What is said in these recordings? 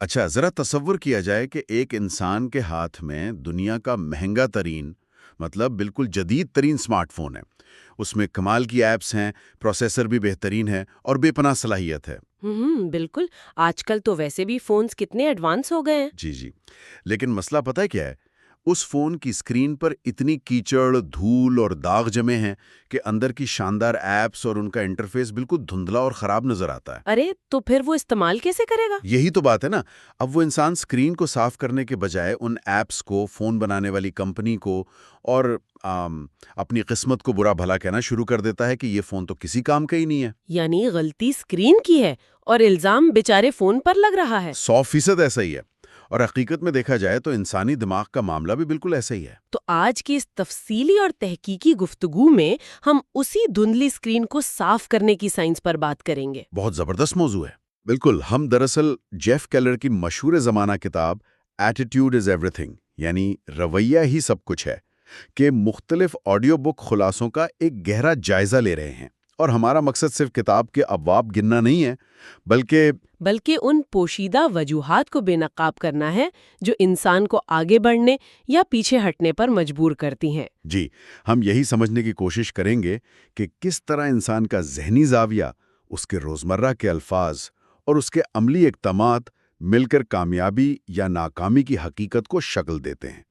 اچھا، ذرا تصور کیا جائے کہ ایک انسان کے ہاتھ میں دنیا کا مہنگا ترین، مطلب بالکل جدید ترین سمارٹ فون ہے۔ اس میں کمال کی ایپس ہیں، پروسیسر بھی بہترین ہے اور بے پناہ صلاحیت ہے۔ بالکل. آج کل تو ویسے بھی فونز کتنے ایڈوانس ہو گئے ہیں. جی جی، لیکن مسئلہ پتہ ہے کیا ہے؟ اس فون کی اسکرین پر اتنی کیچڑ، دھول اور داغ جمے ہیں کہ اندر کی شاندار ایپس اور ان کا انٹرفیس بالکل دھندلا اور خراب نظر آتا ہے۔ ارے تو پھر وہ استعمال کیسے کرے گا؟ یہی تو بات ہے نا۔ اب وہ انسان اسکرین کو صاف کرنے کے بجائے ان ایپس کو، فون بنانے والی کمپنی کو اور اپنی قسمت کو برا بھلا کہنا شروع کر دیتا ہے کہ یہ فون تو کسی کام کا ہی نہیں ہے۔ یعنی غلطی اسکرین کی ہے اور الزام بیچارے فون پر لگ رہا ہے. 100% ایسا ہی ہے، اور حقیقت میں دیکھا جائے تو انسانی دماغ کا معاملہ بھی بالکل ایسا ہی ہے۔ تو آج کی اس تفصیلی اور تحقیقی گفتگو میں ہم اسی دھندلی اسکرین کو صاف کرنے کی سائنس پر بات کریں گے. بہت زبردست موضوع ہے۔ بالکل، ہم دراصل جیف کیلر کی مشہور زمانہ کتاب ایٹیٹیوڈ از ایوری تھنگ، یعنی رویہ ہی سب کچھ ہے، کہ مختلف آڈیو بک خلاصوں کا ایک گہرا جائزہ لے رہے ہیں۔ اور ہمارا مقصد صرف کتاب کے ابواب گننا نہیں ہے، بلکہ ان پوشیدہ وجوہات کو بے نقاب کرنا ہے جو انسان کو آگے بڑھنے یا پیچھے ہٹنے پر مجبور کرتی ہیں۔ جی، ہم یہی سمجھنے کی کوشش کریں گے کہ کس طرح انسان کا ذہنی زاویہ، اس کے روزمرہ کے الفاظ اور اس کے عملی اقدامات مل کر کامیابی یا ناکامی کی حقیقت کو شکل دیتے ہیں۔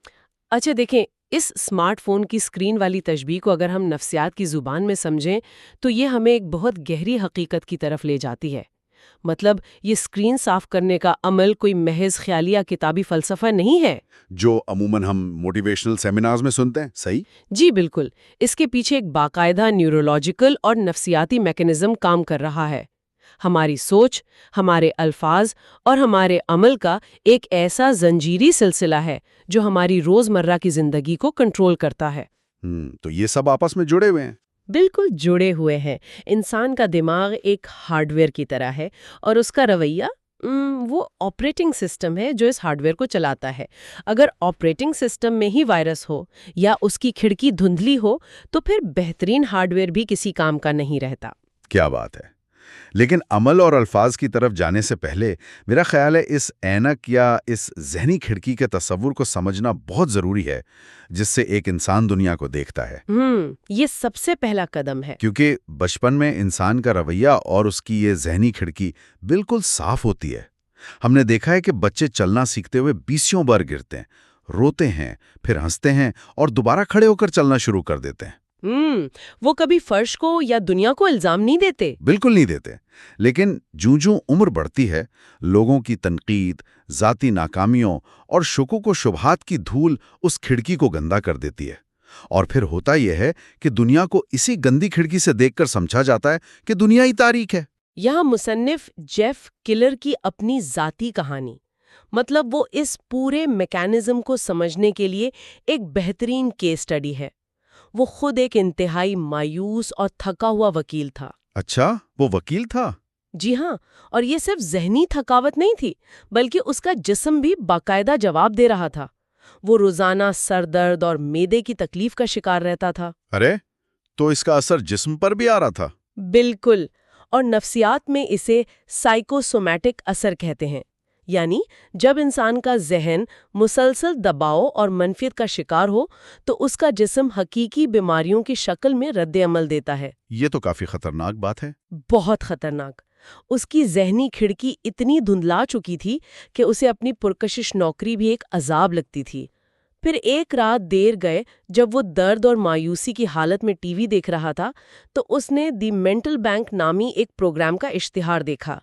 اچھا دیکھیں، اس اسمارٹ فون کی اسکرین والی تشبیہ کو اگر ہم نفسیات کی زبان میں سمجھیں تو یہ ہمیں ایک بہت گہری حقیقت کی طرف لے جاتی ہے۔ مطلب یہ اسکرین صاف کرنے کا عمل کوئی محض خیالیہ کتابی فلسفہ نہیں ہے جو عموماً ہم موٹیویشنل سیمینارز میں سنتے ہیں، صحیح؟ جی بالکل. اس کے پیچھے ایک باقاعدہ نیورولوجیکل اور نفسیاتی میکانزم کام کر رہا ہے. ہماری سوچ، ہمارے الفاظ اور ہمارے عمل کا ایک ایسا زنجیری سلسلہ ہے جو ہماری روزمرہ کی زندگی کو کنٹرول کرتا ہے. تو یہ سب آپس میں جڑے ہوئے ہیں۔ بالکل جڑے ہوئے ہیں. انسان کا دماغ ایک ہارڈ ویئر کی طرح ہے اور اس کا رویہ وہ آپریٹنگ سسٹم ہے جو اس ہارڈ ویئر کو چلاتا ہے. اگر آپریٹنگ سسٹم میں ہی وائرس ہو یا اس کی کھڑکی دھندلی ہو تو پھر بہترین ہارڈ ویئر بھی کسی کام کا نہیں رہتا. کیا بات ہے! لیکن عمل اور الفاظ کی طرف جانے سے پہلے میرا خیال ہے اس اینک یا اس ذہنی کھڑکی کے تصور کو سمجھنا بہت ضروری ہے جس سے ایک انسان دنیا کو دیکھتا ہے۔ یہ سب سے پہلا قدم ہے، کیونکہ بچپن میں انسان کا رویہ اور اس کی یہ ذہنی کھڑکی بالکل صاف ہوتی ہے۔ ہم نے دیکھا ہے کہ بچے چلنا سیکھتے ہوئے 20 بار گرتے ہیں، روتے ہیں، پھر ہنستے ہیں اور دوبارہ کھڑے ہو کر چلنا شروع کر دیتے ہیں۔ وہ کبھی فرش کو یا دنیا کو الزام نہیں دیتے. بالکل نہیں دیتے، لیکن جوں عمر بڑھتی ہے، لوگوں کی تنقید، ذاتی ناکامیوں اور شکوک و شبہات کی دھول اس کھڑکی کو گندا کر دیتی ہے، اور پھر ہوتا یہ ہے کہ دنیا کو اسی گندی کھڑکی سے دیکھ کر سمجھا جاتا ہے کہ دنیا ہی تاریک ہے۔ یہاں مصنف جیف کیلر کی اپنی ذاتی کہانی، مطلب وہ اس پورے میکانزم کو سمجھنے کے لیے ایک بہترین کیس سٹڈی ہے. وہ خود ایک انتہائی مایوس اور تھکا ہوا وکیل تھا. اچھا، وہ وکیل تھا؟ جی ہاں، اور یہ صرف ذہنی تھکاوٹ نہیں تھی بلکہ اس کا جسم بھی باقاعدہ جواب دے رہا تھا. وہ روزانہ سر درد اور معدے کی تکلیف کا شکار رہتا تھا. ارے، تو اس کا اثر جسم پر بھی آ رہا تھا؟ بالکل، اور نفسیات میں اسے سائیکوسومیٹک اثر کہتے ہیں. یعنی جب انسان کا ذہن مسلسل دباؤ اور منفیت کا شکار ہو تو اس کا جسم حقیقی بیماریوں کی شکل میں رد عمل دیتا ہے. یہ تو کافی خطرناک بات ہے۔ بہت خطرناک. اس کی ذہنی کھڑکی اتنی دھندلا چکی تھی کہ اسے اپنی پرکشش نوکری بھی ایک عذاب لگتی تھی. پھر ایک رات دیر گئے جب وہ درد اور مایوسی کی حالت میں ٹی وی دیکھ رہا تھا تو اس نے دی مینٹل بینک نامی ایک پروگرام کا اشتہار دیکھا.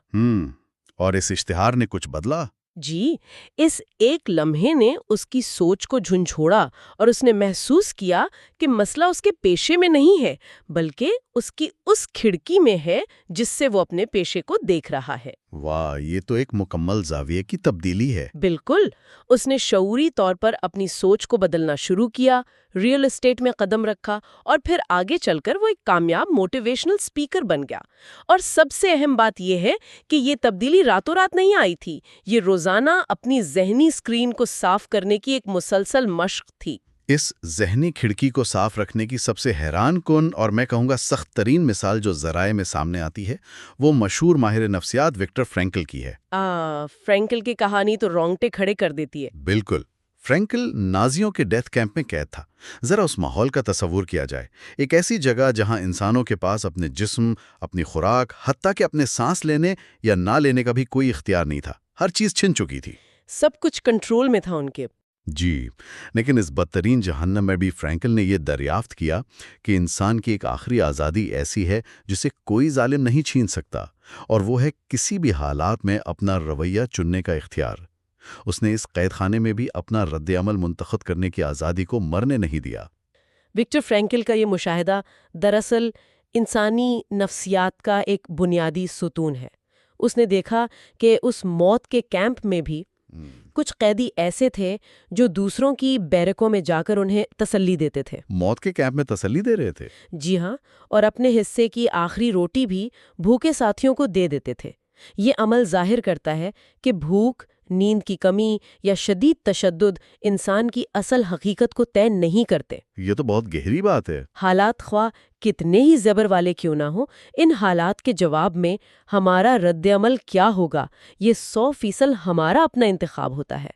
اور اس اشتہار نے کچھ بدلا؟ جی، اس ایک لمحے نے اس کی سوچ کو جھنجھوڑا اور اس نے محسوس کیا کہ مسئلہ اس کے پیشے میں نہیں ہے بلکہ اس کی اس کھڑکی میں ہے جس سے وہ اپنے پیشے کو دیکھ رہا ہے. واہ، یہ تو ایک مکمل زاویے کی تبدیلی ہے۔ بالکل. اس نے شعوری طور پر اپنی سوچ کو بدلنا شروع کیا، ریئل اسٹیٹ میں قدم رکھا اور پھر آگے چل کر وہ ایک کامیاب موٹیویشنل سپیکر بن گیا. اور سب سے اہم بات یہ ہے کہ یہ تبدیلی راتوں رات نہیں آئی تھی، یہ روزانہ اپنی ذہنی اسکرین کو صاف کرنے کی ایک مسلسل مشق تھی. اس ذہنی کھڑکی کو صاف رکھنے کی سب سے حیران کن اور میں کہوں گا سخت ترین مثال جو ذرائع میں سامنے آتی ہے وہ مشہور ماہر نفسیات وکٹر فرینکل کی ہے۔ فرینکل کی کہانی تو رونگٹے کھڑے کر دیتی ہے۔ بالکل، فرینکل نازیوں کے ڈیتھ کیمپ میں قید تھا۔ ذرا اس ماحول کا تصور کیا جائے، ایک ایسی جگہ جہاں انسانوں کے پاس اپنے جسم، اپنی خوراک، حتیٰ کہ اپنے سانس لینے یا نہ لینے کا بھی کوئی اختیار نہیں تھا، ہر چیز چھن چکی تھی۔ سب کچھ کنٹرول میں تھا ان کے۔ جی، لیکن اس بدترین جہنم میں بھی فرینکل نے یہ دریافت کیا کہ انسان کی ایک آخری آزادی ایسی ہے جسے کوئی ظالم نہیں چھین سکتا، اور وہ ہے کسی بھی حالات میں اپنا رویہ چننے کا اختیار۔ اس نے اس قید خانے میں بھی اپنا رد عمل منتخب کرنے کی آزادی کو مرنے نہیں دیا۔ وکٹر فرینکل کا یہ مشاہدہ دراصل انسانی نفسیات کا ایک بنیادی ستون ہے۔ اس نے دیکھا کہ اس موت کے کیمپ میں بھی کچھ قیدی ایسے تھے جو دوسروں کی بیرکوں میں جا کر انہیں تسلی دیتے تھے۔ موت کے کیمپ میں تسلی دے رہے تھے؟ جی ہاں، اور اپنے حصے کی آخری روٹی بھی بھوکے ساتھیوں کو دے دیتے تھے۔ یہ عمل ظاہر کرتا ہے کہ بھوک، نیند کی کمی یا شدید تشدد انسان کی اصل حقیقت کو طے نہیں کرتے۔ یہ تو بہت گہری بات ہے۔ حالات خواہ کتنے ہی زبر والے کیوں نہ ہوں، ان حالات کے جواب میں ہمارا رد عمل کیا ہوگا، یہ 100% ہمارا اپنا انتخاب ہوتا ہے۔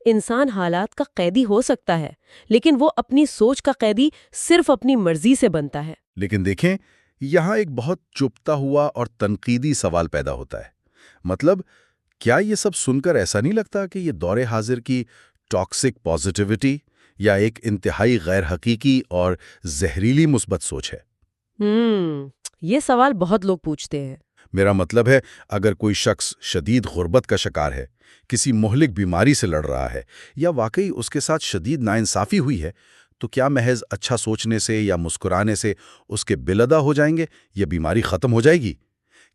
انسان حالات کا قیدی ہو سکتا ہے، لیکن وہ اپنی سوچ کا قیدی صرف اپنی مرضی سے بنتا ہے۔ لیکن دیکھیں، یہاں ایک بہت چپتا ہوا اور تنقیدی سوال پیدا ہوتا ہے۔ مطلب، کیا یہ سب سن کر ایسا نہیں لگتا کہ یہ دور حاضر کی ٹاکسک پازیٹیوٹی یا ایک انتہائی غیر حقیقی اور زہریلی مثبت سوچ ہے؟ یہ سوال بہت لوگ پوچھتے ہیں۔ میرا مطلب ہے، اگر کوئی شخص شدید غربت کا شکار ہے، کسی مہلک بیماری سے لڑ رہا ہے، یا واقعی اس کے ساتھ شدید ناانصافی ہوئی ہے، تو کیا محض اچھا سوچنے سے یا مسکرانے سے اس کے بل ادا ہو جائیں گے یا بیماری ختم ہو جائے گی؟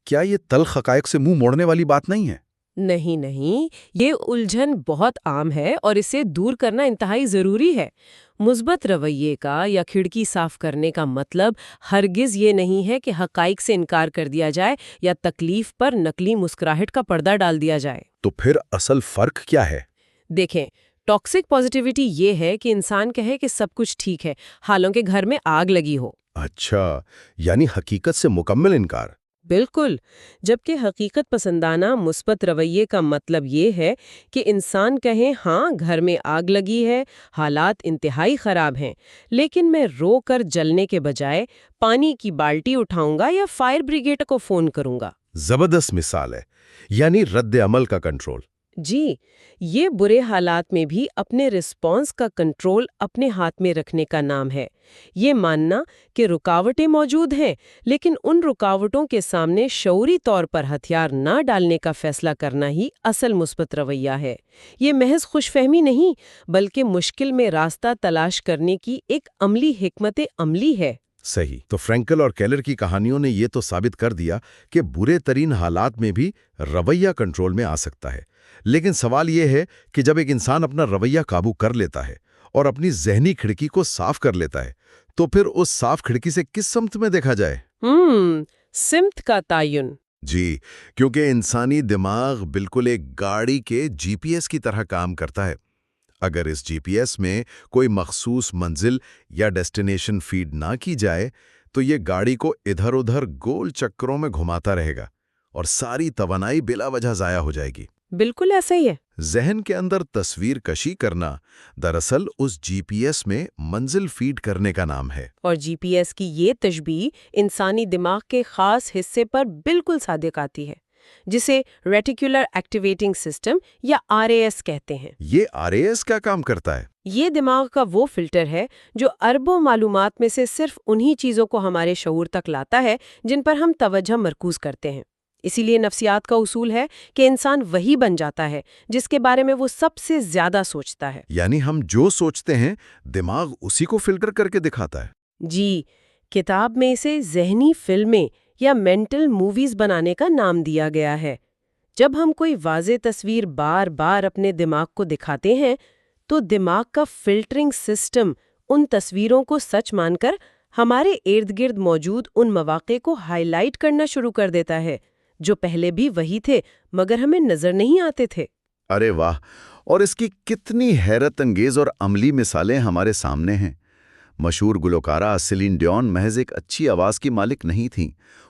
کیا یہ تلخ حقائق سے منہ موڑنے والی بات نہیں ہے؟ نہیں، یہ الجھن بہت عام ہے اور اسے دور کرنا انتہائی ضروری ہے۔ مثبت رویے کا یا کھڑکی صاف کرنے کا مطلب ہرگز یہ نہیں ہے کہ حقائق سے انکار کر دیا جائے یا تکلیف پر نقلی مسکراہٹ کا پردہ ڈال دیا جائے۔ تو پھر اصل فرق کیا ہے؟ دیکھیں، ٹاکسک پازیٹیوٹی یہ ہے کہ انسان کہے کہ سب کچھ ٹھیک ہے، حالانکہ گھر میں آگ لگی ہو۔ اچھا، یعنی حقیقت سے مکمل انکار۔ بالکل، جبکہ حقیقت پسندانہ مثبت رویے کا مطلب یہ ہے کہ انسان کہیں ہاں گھر میں آگ لگی ہے، حالات انتہائی خراب ہیں، لیکن میں رو کر جلنے کے بجائے پانی کی بالٹی اٹھاؤں گا یا فائر بریگیڈ کو فون کروں گا۔ زبردست مثال ہے، یعنی رد عمل کا کنٹرول۔ جی، یہ برے حالات میں بھی اپنے رسپانس کا کنٹرول اپنے ہاتھ میں رکھنے کا نام ہے۔ یہ ماننا کہ رکاوٹیں موجود ہیں، لیکن ان رکاوٹوں کے سامنے شعوری طور پر ہتھیار نہ ڈالنے کا فیصلہ کرنا ہی اصل مثبت رویہ ہے۔ یہ محض خوش فہمی نہیں، بلکہ مشکل میں راستہ تلاش کرنے کی ایک عملی حکمت عملی ہے۔ صحیح، تو فرینکل اور کیلر کی کہانیوں نے یہ تو ثابت کر دیا کہ برے ترین حالات میں بھی رویہ کنٹرول میں آ سکتا ہے۔ لیکن سوال یہ ہے کہ جب ایک انسان اپنا رویہ قابو کر لیتا ہے اور اپنی ذہنی کھڑکی کو صاف کر لیتا ہے، تو پھر اس صاف کھڑکی سے کس سمت میں دیکھا جائے؟ سمت کا تعین۔ جی، کیونکہ انسانی دماغ بالکل ایک گاڑی کے GPS کی طرح کام کرتا ہے۔ اگر اس GPS میں کوئی مخصوص منزل یا ڈیسٹینیشن فیڈ نہ کی جائے تو یہ گاڑی کو ادھر ادھر گول چکروں میں گھماتا رہے گا اور ساری توانائی بلا وجہ ضائع ہو جائے گی۔ بالکل ایسا ہی ہے۔ ذہن کے اندر تصویر کشی کرنا دراصل اس GPS میں منزل فیڈ کرنے کا نام ہے۔ اور GPS کی یہ تشبیہ انسانی دماغ کے خاص حصے پر بالکل صادق آتی ہے، جسے ریٹیکولر ایکٹیویٹنگ سسٹم یا RAS کہتے ہیں۔ یہ RAS کیا کام کرتا ہے؟ یہ دماغ کا وہ فلٹر ہے جو اربوں معلومات میں سے صرف انہی چیزوں کو ہمارے شعور تک لاتا ہے جن پر ہم توجہ مرکوز کرتے ہیں۔ اسی لیے نفسیات کا اصول ہے کہ انسان وہی بن جاتا ہے جس کے بارے میں وہ سب سے زیادہ سوچتا ہے۔ یعنی ہم جو سوچتے ہیں دماغ اسی کو فلٹر کر کے دکھاتا ہے۔ جی، کتاب میں اسے ذہنی فلمیں یا مینٹل موویز بنانے کا نام دیا گیا ہے۔ جب ہم کوئی واضح تصویر بار بار اپنے دماغ کو دکھاتے ہیں تو دماغ کا فلٹرنگ سسٹم ان تصویروں کو سچ مان کر ہمارے ارد گرد موجود ان مواقع کو ہائی لائٹ کرنا شروع کر دیتا ہے جو پہلے بھی وہی تھے مگر ہمیں نظر نہیں آتے تھے۔ ارے واہ! اور اس کی کتنی حیرت انگیز اور عملی مثالیں ہمارے سامنے ہیں۔ مشہور گلوکارہ سیلین ڈیون محض ایک اچھی آواز کی مالک نہیں تھیں۔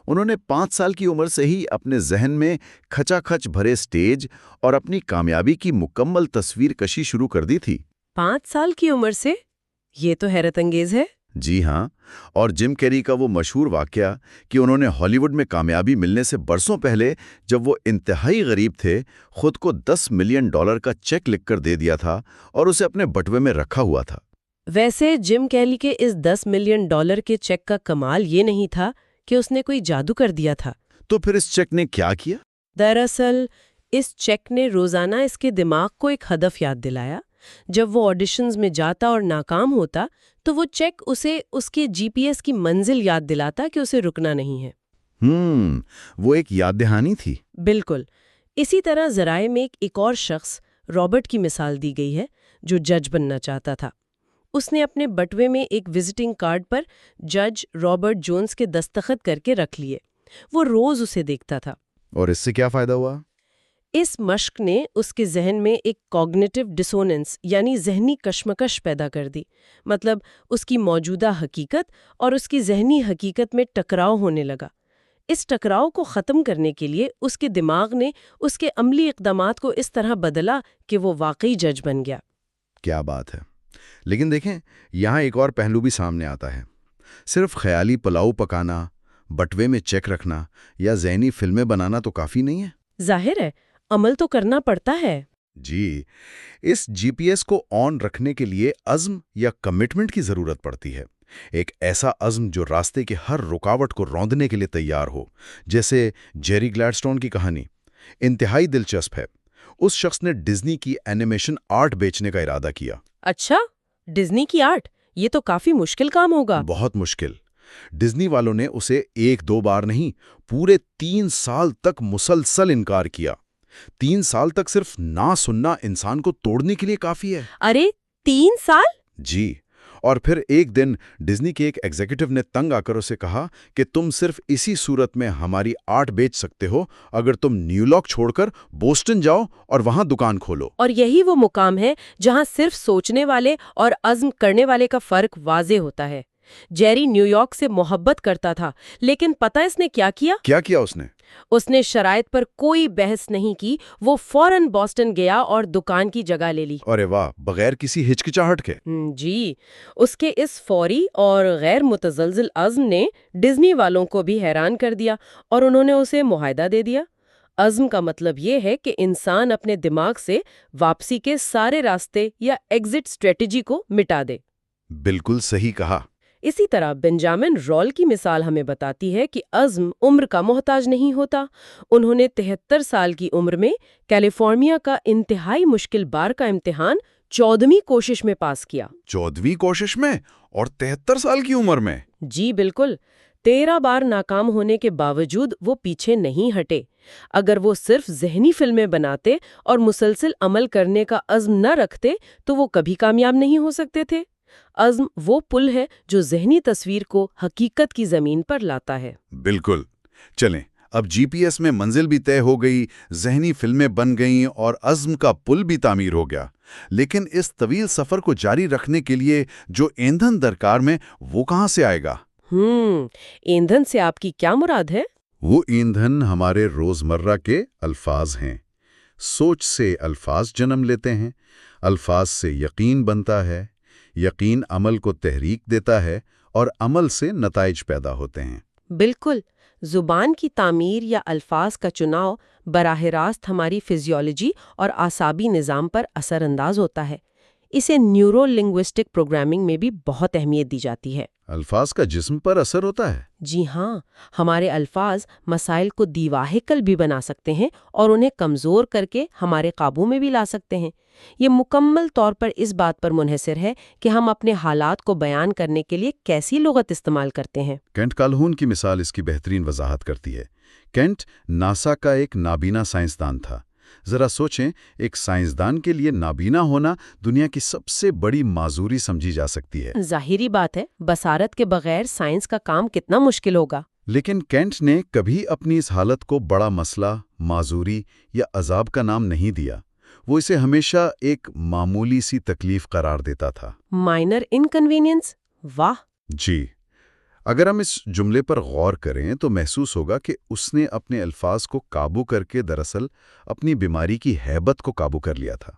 انہوں نے 5 سال کی عمر سے ہی اپنے ذہن میں کھچا کھچ بھرے سٹیج اور اپنی کامیابی کی مکمل تصویر کشی شروع کر دی تھی۔ 5 سال کی عمر سے؟ یہ تو حیرت انگیز ہے۔ جی ہاں، اور جم کیری کا وہ مشہور واقعہ کہ انہوں نے ہالی ووڈ میں کامیابی ملنے سے برسوں پہلے، جب وہ انتہائی غریب تھے، خود کو $10 ملین کا چیک لکھ کر دے دیا تھا اور اسے اپنے بٹوے میں رکھا ہوا تھا۔ ویسے جم کیلی کے اس $10 ملین کے چیک کا کمال یہ نہیں تھا کہ اس نے کوئی جادو کر دیا تھا۔ تو پھر اس چیک نے کیا کیا؟ دراصل اس چیک نے روزانہ اس کے دماغ کو ایک ہدف یاد دلایا۔ جب وہ آڈیشنز میں جاتا اور ناکام ہوتا تو وہ چیک اسے اس کے GPS کی منزل یاد دلاتا کہ اسے رکنا نہیں ہے۔ وہ ایک یاد دہانی تھی۔ بالکل۔ اسی طرح ذرائع میں ایک اور شخص رابرٹ کی مثال دی گئی ہے جو جج بننا چاہتا تھا۔ اس نے اپنے بٹوے میں ایک وزٹنگ کارڈ پر جج رابرٹ جونز کے دستخط کر کے رکھ لیے۔ وہ روز اسے دیکھتا تھا۔ اور اس سے کیا فائدہ ہوا؟ اس مشق نے اس کے ذہن میں ایک کوگنیٹو ڈسوننس یعنی ذہنی کشمکش پیدا کر دی۔ مطلب اس کی موجودہ حقیقت اور اس کی ذہنی حقیقت میں ٹکراؤ ہونے لگا۔ اس ٹکراؤ کو ختم کرنے کے لیے اس کے دماغ نے اس کے عملی اقدامات کو اس طرح بدلا کہ وہ واقعی جج بن گیا۔ کیا بات ہے! لیکن دیکھیں، یہاں ایک اور پہلو بھی سامنے آتا ہے۔ صرف خیالی پلاؤ پکانا، بٹوے میں چیک رکھنا یا ذہنی فلمیں بنانا تو کافی نہیں ہے۔ ظاہر ہے، عمل تو کرنا پڑتا ہے۔ جی، اس GPS کو آن رکھنے کے لیے عزم یا کمٹمنٹ کی ضرورت پڑتی ہے۔ ایک ایسا عزم جو راستے کے ہر رکاوٹ کو روندنے کے لیے تیار ہو، جیسے جیری گلیڈسٹون کی کہانی انتہائی دلچسپ ہے۔ اس شخص نے ڈزنی کی اینیمیشن آرٹ بیچنے کا ارادہ کیا۔ اچھا، ڈزنی کی آرٹ؟ یہ تو کافی مشکل کام ہوگا۔ بہت مشکل۔ ڈزنی والوں نے اسے 1-2 بار نہیں، پورے 3 سال تک مسلسل انکار کیا۔ 3 سال تک صرف نہ سننا انسان کو توڑنے کے لیے کافی ہے۔ ارے 3 سال؟ جی، اور پھر ایک دن ڈزنی کے ایک ایگزیکٹو نے تنگ آ کر اسے کہا کہ تم صرف اسی صورت میں ہماری آرٹ بیچ سکتے ہو اگر تم نیو یارک چھوڑ کر بوسٹن جاؤ اور وہاں دکان کھولو۔ اور یہی وہ مقام ہے جہاں صرف سوچنے والے اور عزم کرنے والے کا فرق واضح ہوتا ہے۔ جیری نیو یارک سے محبت کرتا تھا، لیکن پتہ اس نے کیا کیا؟ کیا کیا اس نے؟ اس نے شرائط پر کوئی بحث نہیں کی، وہ فوراً بوسٹن گیا اور دکان کی جگہ لے لی۔ ارے واہ، بغیر کسی ہچکچاہٹ کے۔ جی، اس کے اس فوری اور غیر متزلزل عزم نے ڈزنی والوں کو بھی حیران کر دیا اور انہوں نے اسے معاہدہ دے دیا۔ عزم کا مطلب یہ ہے کہ انسان اپنے دماغ سے واپسی کے سارے راستے یا ایگزٹ اسٹریٹجی کو مٹا دے۔ بالکل صحیح کہا۔ اسی طرح بنجامن رول کی مثال ہمیں بتاتی ہے کہ عزم عمر کا محتاج نہیں ہوتا۔ انہوں نے 73 سال کی عمر میں کیلیفورنیا کا انتہائی مشکل بار کا امتحان 14ویں کوشش میں پاس کیا۔ 14ویں کوشش میں؟ اور 73 سال کی عمر میں؟ جی بالکل۔ 13 بار ناکام ہونے کے باوجود وہ پیچھے نہیں ہٹے۔ اگر وہ صرف ذہنی فلمیں بناتے اور مسلسل عمل کرنے کا عزم نہ رکھتے تو وہ کبھی کامیاب نہیں ہو سکتے تھے۔ عزم وہ پل ہے جو ذہنی تصویر کو حقیقت کی زمین پر لاتا ہے۔ بالکل۔ چلیں، اب GPS میں منزل بھی طے ہو گئی، ذہنی فلمیں بن گئیں اور عزم کا پل بھی تعمیر ہو گیا۔ لیکن اس طویل سفر کو جاری رکھنے کے لیے جو ایندھن درکار میں، وہ کہاں سے آئے گا؟ ایندھن سے آپ کی کیا مراد ہے؟ وہ ایندھن ہمارے روزمرہ کے الفاظ ہیں۔ سوچ سے الفاظ جنم لیتے ہیں، الفاظ سے یقین بنتا ہے، یقین عمل کو تحریک دیتا ہے اور عمل سے نتائج پیدا ہوتے ہیں۔ بالکل۔ زبان کی تعمیر یا الفاظ کا چناؤ براہ راست ہماری فزیولوجی اور اعصابی نظام پر اثر انداز ہوتا ہے۔ اسے نیورو لنگوسٹک پروگرامنگ میں بھی بہت اہمیت دی جاتی ہے۔ الفاظ کا جسم پر اثر ہوتا ہے؟ جی ہاں، ہمارے الفاظ مسائل کو دیواہکل بھی بنا سکتے ہیں اور انہیں کمزور کر کے ہمارے قابو میں بھی لا سکتے ہیں۔ یہ مکمل طور پر اس بات پر منحصر ہے کہ ہم اپنے حالات کو بیان کرنے کے لیے کیسی لغت استعمال کرتے ہیں۔ کینٹ کالہون کی مثال اس کی بہترین وضاحت کرتی ہے۔ کینٹ ناسا کا ایک نابینا سائنسدان تھا۔ ذرا سوچیں، ایک سائنسدان کے لیے نابینا ہونا دنیا کی سب سے بڑی معذوری سمجھی جا سکتی ہے۔ ظاہری بات ہے، بصارت کے بغیر سائنس کا کام کتنا مشکل ہوگا۔ لیکن کینٹ نے کبھی اپنی اس حالت کو بڑا مسئلہ، معذوری یا عذاب کا نام نہیں دیا۔ وہ اسے ہمیشہ ایک معمولی سی تکلیف قرار دیتا تھا۔ Minor inconvenience? واہ! جی، اگر ہم اس جملے پر غور کریں تو محسوس ہوگا کہ اس نے اپنے الفاظ کو قابو کر کے دراصل اپنی بیماری کی ہیبت کو قابو کر لیا تھا۔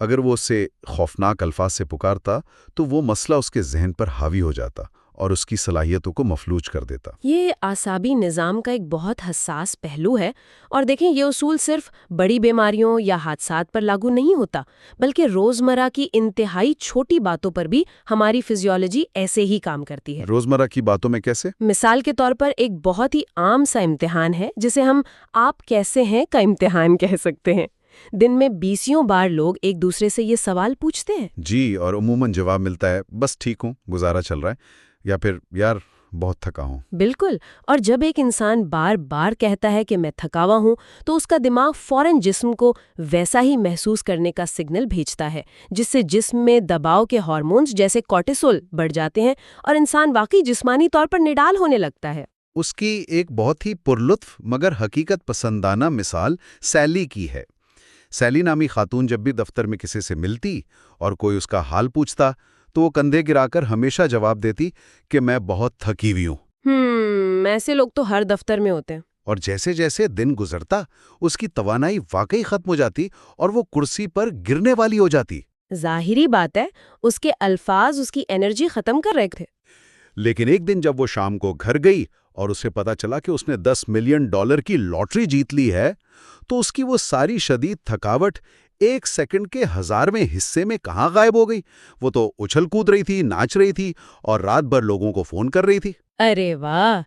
اگر وہ اسے خوفناک الفاظ سے پکارتا تو وہ مسئلہ اس کے ذہن پر حاوی ہو جاتا اور اس کی صلاحیتوں کو مفلوج کر دیتا۔ یہ اعصابی نظام کا ایک بہت حساس پہلو ہے، اور دیکھیں یہ اصول صرف بڑی بیماریوں یا حادثات پر لاگو نہیں ہوتا، بلکہ روزمرہ کی انتہائی چھوٹی باتوں پر بھی ہماری فزیولوجی ایسے ہی کام کرتی ہے۔ روزمرہ کی باتوں میں کیسے؟ مثال کے طور پر ایک بہت ہی عام سا امتحان ہے جسے ہم "آپ کیسے ہیں" کا امتحان کہہ سکتے ہیں۔ دن میں 20 بار لوگ ایک دوسرے سے یہ سوال پوچھتے ہیں۔ جی، اور عموماً جواب ملتا ہے بس ٹھیک ہوں، گزارا چل رہا ہے، یا پھر یار بہت تھکا ہوں۔ بالکل، اور جب ایک انسان بار بار کہتا ہے کہ میں تھکا ہوا ہوں تو اس کا دماغ فوراً جسم کو ویسا ہی محسوس کرنے کا سگنل بھیجتا ہے، جس سے جسم میں دباؤ کے ہارمونز جیسے کورٹیسول بڑھ جاتے ہیں اور انسان واقعی جسمانی طور پر نڈال ہونے لگتا ہے۔ اس کی ایک بہت ہی پرلطف مگر حقیقت پسندانہ مثال سیلی کی ہے۔ سیلی نامی خاتون جب بھی دفتر میں کسی سے ملتی اور کوئی اس کا حال پوچھتا تو وہ کندھے گرا کر ہمیشہ جواب دیتی کہ میں بہت تھکی ہوئی ہوں۔ ایسے لوگ تو ہر دفتر میں ہوتے ہیں۔ اور جیسے جیسے دن گزرتا اس کی توانائی واقعی ختم ہو جاتی اور وہ کرسی پر گرنے والی ہو جاتی۔ ظاہری بات ہے، اس کے الفاظ اس کی انرجی ختم کر رہے تھے۔ لیکن ایک دن جب وہ شام کو گھر گئی اور اسے پتا چلا کہ اس نے $10 ملین کی لاٹری جیت لی ہے تو اس کی وہ ساری شدید تھکاوٹ 1 سیکنڈ کے 1000ویں حصے میں کہاں غائب ہو گئی؟ وہ تو اچھل کود رہی تھی، ناچ رہی تھی اور رات بھر لوگوں کو فون کر رہی تھی۔ ارے واہ!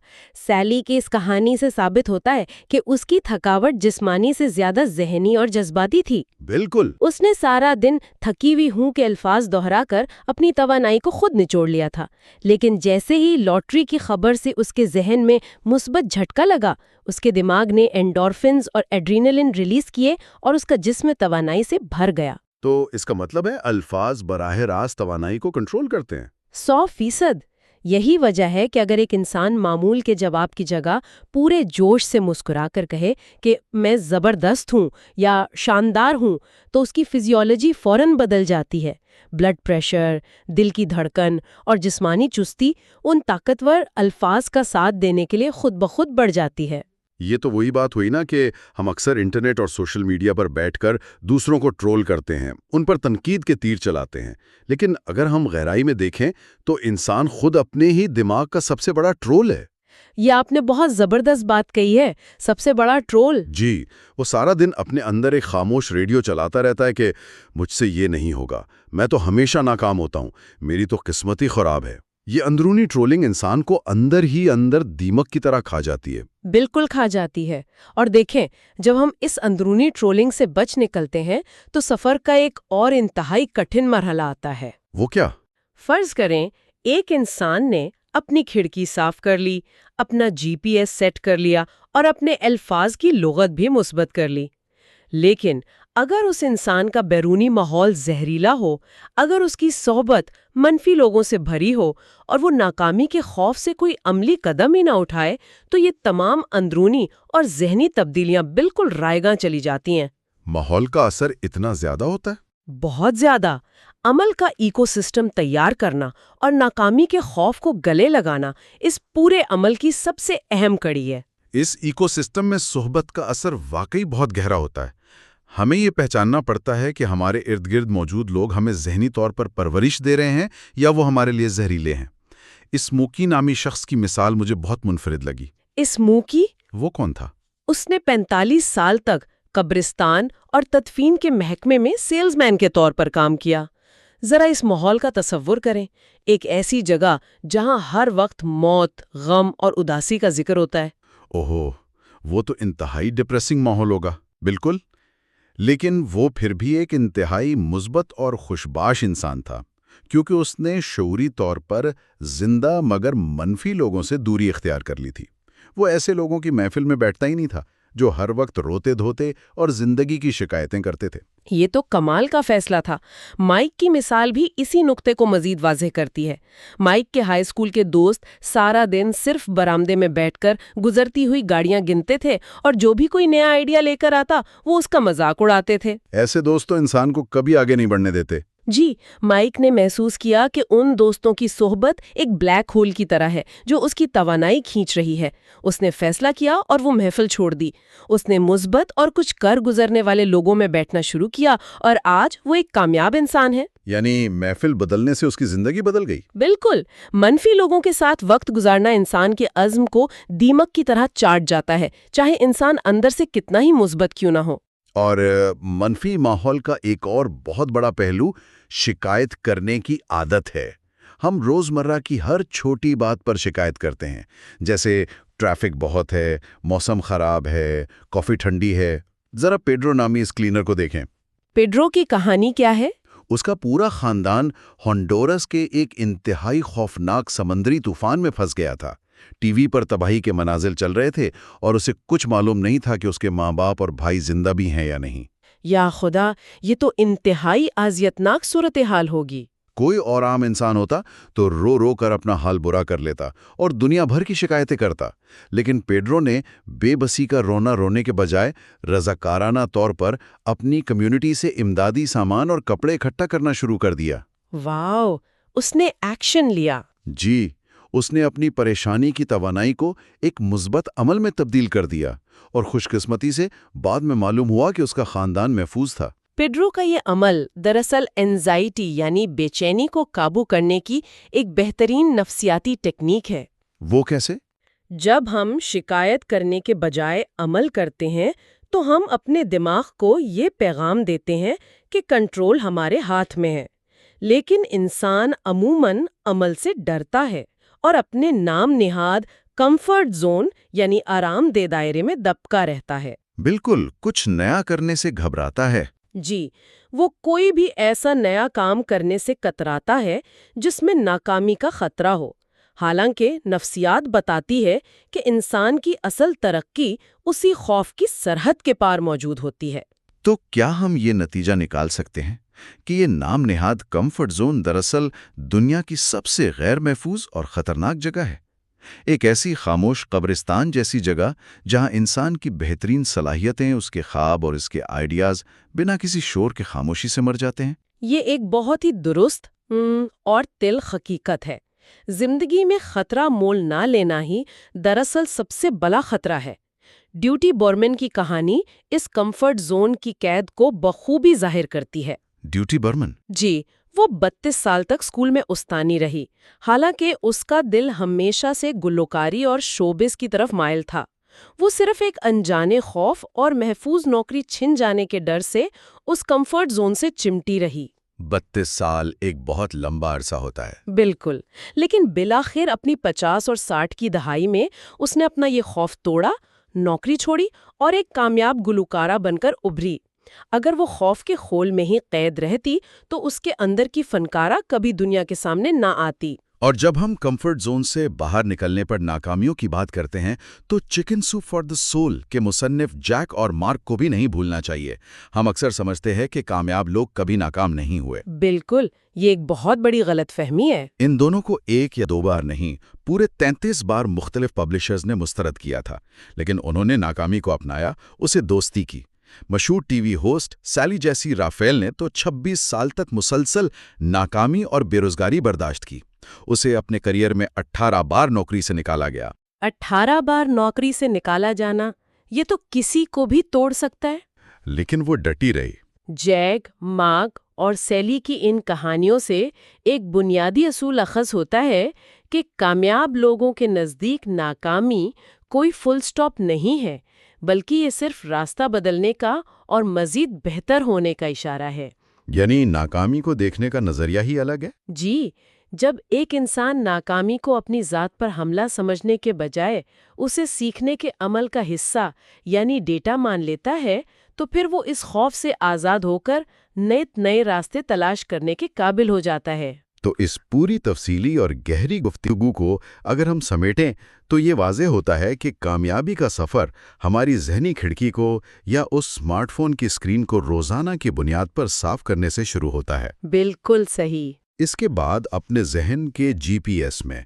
سیلی کی اس کہانی سے ثابت ہوتا ہے کہ اس کی تھکاوٹ جسمانی سے زیادہ ذہنی اور جذباتی تھی۔ بالکل۔ اس نے سارا دن تھکی ہوئی ہوں کے الفاظ دہرا کر اپنی توانائی کو خود نچوڑ لیا تھا، لیکن جیسے ہی لاٹری کی خبر سے اس کے ذہن میں مثبت جھٹکا لگا، اس کے دماغ نے اینڈورفنز اور ایڈرینلن ریلیز کیے اور اس کا جسم توانائی سے بھر گیا۔ تو اس کا مطلب ہے الفاظ براہ راست توانائی کو کنٹرول کرتے ہیں۔ 100%۔ یہی وجہ ہے کہ اگر ایک انسان معمول کے جواب کی جگہ پورے جوش سے مسکرا کر کہے کہ میں زبردست ہوں یا شاندار ہوں، تو اس کی فزیولوجی فوراً بدل جاتی ہے۔ بلڈ پریشر، دل کی دھڑکن اور جسمانی چستی ان طاقتور الفاظ کا ساتھ دینے کے لیے خود بخود بڑھ جاتی ہے۔ یہ تو وہی بات ہوئی نا کہ ہم اکثر انٹرنیٹ اور سوشل میڈیا پر بیٹھ کر دوسروں کو ٹرول کرتے ہیں، ان پر تنقید کے تیر چلاتے ہیں، لیکن اگر ہم گہرائی میں دیکھیں تو انسان خود اپنے ہی دماغ کا سب سے بڑا ٹرول ہے۔ یہ آپ نے بہت زبردست بات کہی ہے، سب سے بڑا ٹرول۔ جی، وہ سارا دن اپنے اندر ایک خاموش ریڈیو چلاتا رہتا ہے کہ مجھ سے یہ نہیں ہوگا، میں تو ہمیشہ ناکام ہوتا ہوں، میری تو قسمت ہی خراب ہے۔ یہ اندرونی ٹرولنگ انسان کو اندر ہی اندر دیمک کی طرح کھا جاتی ہے۔ بالکل کھا جاتی ہے، اور دیکھیں جب ہم اس اندرونی ٹرولنگ سے بچ نکلتے ہیں تو سفر کا ایک اور انتہائی کٹھن مرحلہ آتا ہے۔ وہ کیا؟ فرض کریں ایک انسان نے اپنی کھڑکی صاف کر لی، اپنا GPS سیٹ کر لیا اور اپنے الفاظ کی لغت بھی مثبت کر لی، لیکن اگر اس انسان کا بیرونی ماحول زہریلا ہو، اگر اس کی صحبت منفی لوگوں سے بھری ہو اور وہ ناکامی کے خوف سے کوئی عملی قدم ہی نہ اٹھائے، تو یہ تمام اندرونی اور ذہنی تبدیلیاں بالکل رائیگاں چلی جاتی ہیں۔ ماحول کا اثر اتنا زیادہ ہوتا ہے؟ بہت زیادہ۔ عمل کا ایکو سسٹم تیار کرنا اور ناکامی کے خوف کو گلے لگانا اس پورے عمل کی سب سے اہم کڑی ہے۔ اس ایکو سسٹم میں صحبت کا اثر واقعی بہت گہرا ہوتا ہے۔ ہمیں یہ پہچاننا پڑتا ہے کہ ہمارے ارد گرد موجود لوگ ہمیں ذہنی طور پر پرورش دے رہے ہیں یا وہ ہمارے لیے زہریلے ہیں۔ اس موکی نامی شخص کی مثال مجھے بہت منفرد لگی۔ اس موکی؟ وہ کون تھا؟ اس نے 45 سال تک قبرستان اور تدفین کے محکمے میں سیلز مین کے طور پر کام کیا۔ ذرا اس ماحول کا تصور کریں، ایک ایسی جگہ جہاں ہر وقت موت، غم اور اداسی کا ذکر ہوتا ہے۔ اوہو، وہ تو انتہائی ڈپریسنگ ماحول ہوگا۔ بالکل، لیکن وہ پھر بھی ایک انتہائی مثبت اور خوشباش انسان تھا، کیونکہ اس نے شعوری طور پر زندہ مگر منفی لوگوں سے دوری اختیار کر لی تھی۔ وہ ایسے لوگوں کی محفل میں بیٹھتا ہی نہیں تھا جو ہر وقت روتے دھوتے اور زندگی کی شکایتیں کرتے تھے۔ یہ تو کمال کا فیصلہ تھا۔ مائک کی مثال بھی اسی نقطے کو مزید واضح کرتی ہے۔ مائک کے ہائی اسکول کے دوست سارا دن صرف برآمدے میں بیٹھ کر گزرتی ہوئی گاڑیاں گنتے تھے اور جو بھی کوئی نیا آئیڈیا لے کر آتا وہ اس کا مذاق اڑاتے تھے۔ ایسے دوست تو انسان کو کبھی آگے نہیں بڑھنے دیتے۔ جی، مائک نے محسوس کیا کہ ان دوستوں کی صحبت ایک بلیک ہول کی طرح ہے جو اس کی توانائی کھینچ رہی ہے۔ اس نے فیصلہ کیا اور وہ محفل چھوڑ دی۔ اس نے مثبت اور کچھ کر گزرنے والے لوگوں میں بیٹھنا شروع کیا اور آج وہ ایک کامیاب انسان ہے۔ یعنی محفل بدلنے سے اس کی زندگی بدل گئی۔ بالکل، منفی لوگوں کے ساتھ وقت گزارنا انسان کے عزم کو دیمک کی طرح چاٹ جاتا ہے، چاہے انسان اندر سے کتنا ہی مثبت کیوں نہ ہو۔ اور منفی ماحول کا ایک اور بہت بڑا پہلو شکایت کرنے کی عادت ہے۔ ہم روزمرہ کی ہر چھوٹی بات پر شکایت کرتے ہیں، جیسے ٹریفک بہت ہے، موسم خراب ہے، کافی ٹھنڈی ہے۔ ذرا پیڈرو نامی اس کلینر کو دیکھیں۔ پیڈرو کی کہانی کیا ہے؟ اس کا پورا خاندان ہونڈورس کے ایک انتہائی خوفناک سمندری طوفان میں پھنس گیا تھا۔ ٹی وی پر تباہی کے مناظر چل رہے تھے اور اسے کچھ معلوم نہیں تھا کہ اس کے ماں باپ اور بھائی زندہ بھی ہیں یا نہیں۔ یا خدا، یہ تو انتہائی اذیتناک صورتحال ہوگی۔ کوئی اور عام انسان ہوتا تو رو رو کر اپنا حال برا کر لیتا اور دنیا بھر کی شکایتیں کرتا، لیکن پیڈرو نے بے بسی کا رونا رونے کے بجائے رضاکارانہ طور پر اپنی کمیونٹی سے امدادی سامان اور کپڑے اکٹھا کرنا شروع کر دیا۔ واو، اس نے ایکشن لیا۔ جی، اس نے اپنی پریشانی کی توانائی کو ایک مثبت عمل میں تبدیل کر دیا، اور خوش قسمتی سے بعد میں معلوم ہوا کہ اس کا خاندان محفوظ تھا۔ پیڈرو کا یہ عمل دراصل اینزائٹی یعنی بے چینی کو قابو کرنے کی ایک بہترین نفسیاتی ٹیکنیک ہے۔ وہ کیسے؟ جب ہم شکایت کرنے کے بجائے عمل کرتے ہیں تو ہم اپنے دماغ کو یہ پیغام دیتے ہیں کہ کنٹرول ہمارے ہاتھ میں ہے، لیکن انسان عموماً عمل سے ڈرتا ہے اور اپنے نام نہاد کمفرٹ زون یعنی آرام دہ دائرے میں دبکا رہتا ہے۔ بالکل، کچھ نیا کرنے سے گھبراتا ہے۔ جی، وہ کوئی بھی ایسا نیا کام کرنے سے کتراتا ہے جس میں ناکامی کا خطرہ ہو، حالانکہ نفسیات بتاتی ہے کہ انسان کی اصل ترقی اسی خوف کی سرحد کے پار موجود ہوتی ہے۔ تو کیا ہم یہ نتیجہ نکال سکتے ہیں کہ یہ نام نہاد کمفرٹ زون دراصل دنیا کی سب سے غیر محفوظ اور خطرناک جگہ ہے؟ ایک ایسی خاموش قبرستان جیسی جگہ جہاں انسان کی بہترین صلاحیتیں، اس کے خواب اور اس کے آئیڈیاز بنا کسی شور کے خاموشی سے مر جاتے ہیں۔ یہ ایک بہت ہی درست اور تلخ حقیقت ہے۔ زندگی میں خطرہ مول نہ لینا ہی دراصل سب سے بڑا خطرہ ہے۔ ڈیوٹی بورمن کی کہانی اس کمفرٹ زون کی قید کو بخوبی ظاہر کرتی ہے۔ ڈیوٹی برمن؟ جی، وہ 32 سال تک اسکول میں استانی رہی، حالانکہ اس کا دل ہمیشہ سے گلوکاری اور شوبز کی طرف مائل تھا۔ وہ صرف ایک انجانے خوف اور محفوظ نوکری چھن جانے کے ڈر سے اس کمفرٹ زون سے چمٹی رہی۔ 32 سال ایک بہت لمبا عرصہ ہوتا ہے۔ بالکل، لیکن بالآخر اپنی 50 اور 60 کی دہائی میں اس نے اپنا یہ خوف توڑا، نوکری چھوڑی اور ایک کامیاب گلوکارہ بن کر ابھری۔ اگر وہ خوف کے خول میں ہی قید رہتی تو اس کے اندر کی فنکارہ کبھی دنیا کے سامنے نہ آتی۔ اور جب ہم کمفرٹ زون سے باہر نکلنے پر ناکامیوں کی بات کرتے ہیں تو chicken soup for the soul کے مصنف جیک اور مارک کو بھی نہیں بھولنا چاہیے۔ ہم اکثر سمجھتے ہیں کہ کامیاب لوگ کبھی ناکام نہیں ہوئے۔ بالکل، یہ ایک بہت بڑی غلط فہمی ہے۔ ان دونوں کو ایک یا دو بار نہیں، پورے 33 بار مختلف پبلشرز نے مسترد کیا تھا، لیکن انہوں نے ناکامی کو اپنایا، اسے دوستی کی۔ مشہور ٹی وی ہوسٹ سیلی جیسی رافیل نے تو 26 سال تک مسلسل ناکامی اور بے روزگاری برداشت کی۔ اسے اپنے کریئر میں 18 بار نوکری سے نکالا گیا۔ 18 بار نوکری سے نکالا جانا، یہ تو کسی کو بھی توڑ سکتا ہے۔ لیکن وہ ڈٹی رہی۔ جیک، مارک اور سیلی کی ان کہانیوں سے ایک بنیادی اصول اخذ ہوتا ہے کہ کامیاب لوگوں کے نزدیک ناکامی کوئی فل سٹاپ نہیں ہے، بلکہ یہ صرف راستہ بدلنے کا اور مزید بہتر ہونے کا اشارہ ہے۔ یعنی ناکامی کو دیکھنے کا نظریہ ہی الگ ہے؟ جی، جب ایک انسان ناکامی کو اپنی ذات پر حملہ سمجھنے کے بجائے اسے سیکھنے کے عمل کا حصہ یعنی ڈیٹا مان لیتا ہے تو پھر وہ اس خوف سے آزاد ہو کر نئے راستے تلاش کرنے کے قابل ہو جاتا ہے۔ تو اس پوری تفصیلی اور گہری گفتگو کو اگر ہم سمیٹیں تو یہ واضح ہوتا ہے کہ کامیابی کا سفر ہماری ذہنی کھڑکی کو یا اس سمارٹ فون کی اسکرین کو روزانہ کی بنیاد پر صاف کرنے سے شروع ہوتا ہے۔ بالکل صحیح۔ اس کے بعد اپنے ذہن کے جی پی ایس میں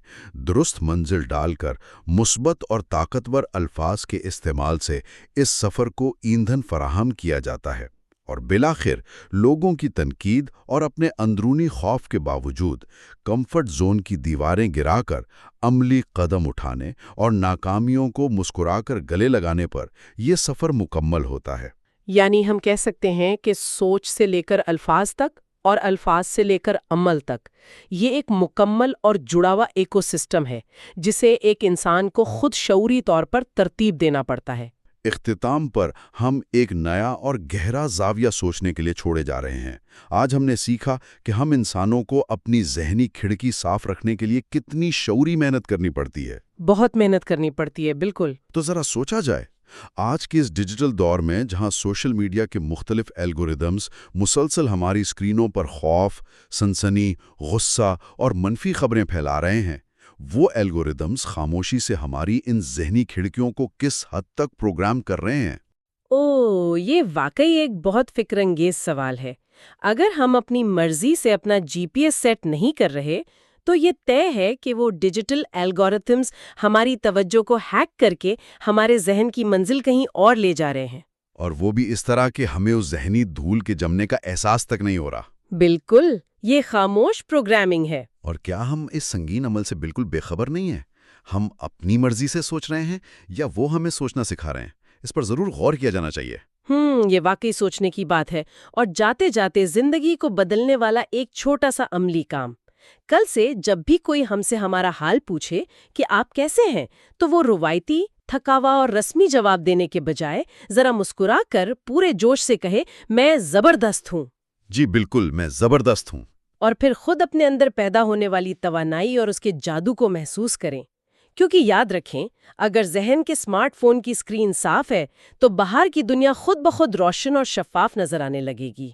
درست منزل ڈال کر مثبت اور طاقتور الفاظ کے استعمال سے اس سفر کو ایندھن فراہم کیا جاتا ہے، اور بالآخر لوگوں کی تنقید اور اپنے اندرونی خوف کے باوجود کمفرٹ زون کی دیواریں گرا کر عملی قدم اٹھانے اور ناکامیوں کو مسکرا کر گلے لگانے پر یہ سفر مکمل ہوتا ہے۔ یعنی ہم کہہ سکتے ہیں کہ سوچ سے لے کر الفاظ تک اور الفاظ سے لے کر عمل تک یہ ایک مکمل اور جڑا ہوا ایکو سسٹم ہے جسے ایک انسان کو خود شعوری طور پر ترتیب دینا پڑتا ہے۔ اختتام پر ہم ایک نیا اور گہرا زاویہ سوچنے کے لیے چھوڑے جا رہے ہیں۔ آج ہم نے سیکھا کہ ہم انسانوں کو اپنی ذہنی کھڑکی صاف رکھنے کے لیے کتنی شعوری محنت کرنی پڑتی ہے۔ بہت محنت کرنی پڑتی ہے، بالکل۔ تو ذرا سوچا جائے، آج کے اس ڈیجیٹل دور میں جہاں سوشل میڈیا کے مختلف الگوریدمز مسلسل ہماری اسکرینوں پر خوف، سنسنی، غصہ اور منفی خبریں پھیلا رہے ہیں، وہ الگوریدمز خاموشی سے ہماری ان ذہنی کھڑکیوں کو کس حد تک پروگرام کر رہے ہیں؟ یہ واقعی ایک بہت فکر انگیز سوال ہے۔ اگر ہم اپنی مرضی سے اپنا جی پی ایس سیٹ نہیں کر رہے تو یہ طے ہے کہ وہ ڈیجیٹل الگوریتھمز ہماری توجہ کو ہیک کر کے ہمارے ذہن کی منزل کہیں اور لے جا رہے ہیں، اور وہ بھی اس طرح کہ ہمیں اس ذہنی دھول کے جمنے کا احساس تک نہیں ہو رہا۔ بالکل، یہ خاموش پروگرامنگ ہے۔ اور کیا ہم اس سنگین عمل سے بالکل بے خبر نہیں ہیں؟ ہم اپنی مرضی سے سوچ رہے ہیں یا وہ ہمیں سوچنا سکھا رہے ہیں؟ اس پر ضرور غور کیا جانا چاہیے۔ یہ واقعی سوچنے کی بات ہے، اور جاتے جاتے زندگی کو بدلنے والا ایک چھوٹا سا عملی کام۔ کل سے جب بھی کوئی ہم سے ہمارا حال پوچھے کہ آپ کیسے ہیں، تو وہ روایتی، تھکاوا اور رسمی جواب دینے کے بجائے ذرا مسکرا کر پورے جوش سے کہے، میں زبردست ہوں۔ جی بالکل، میں زبردست ہوں۔ اور پھر خود اپنے اندر پیدا ہونے والی توانائی اور اس کے جادو کو محسوس کریں، کیونکہ یاد رکھیں، اگر ذہن کے سمارٹ فون کی اسکرین صاف ہے تو باہر کی دنیا خود بخود روشن اور شفاف نظر آنے لگے گی۔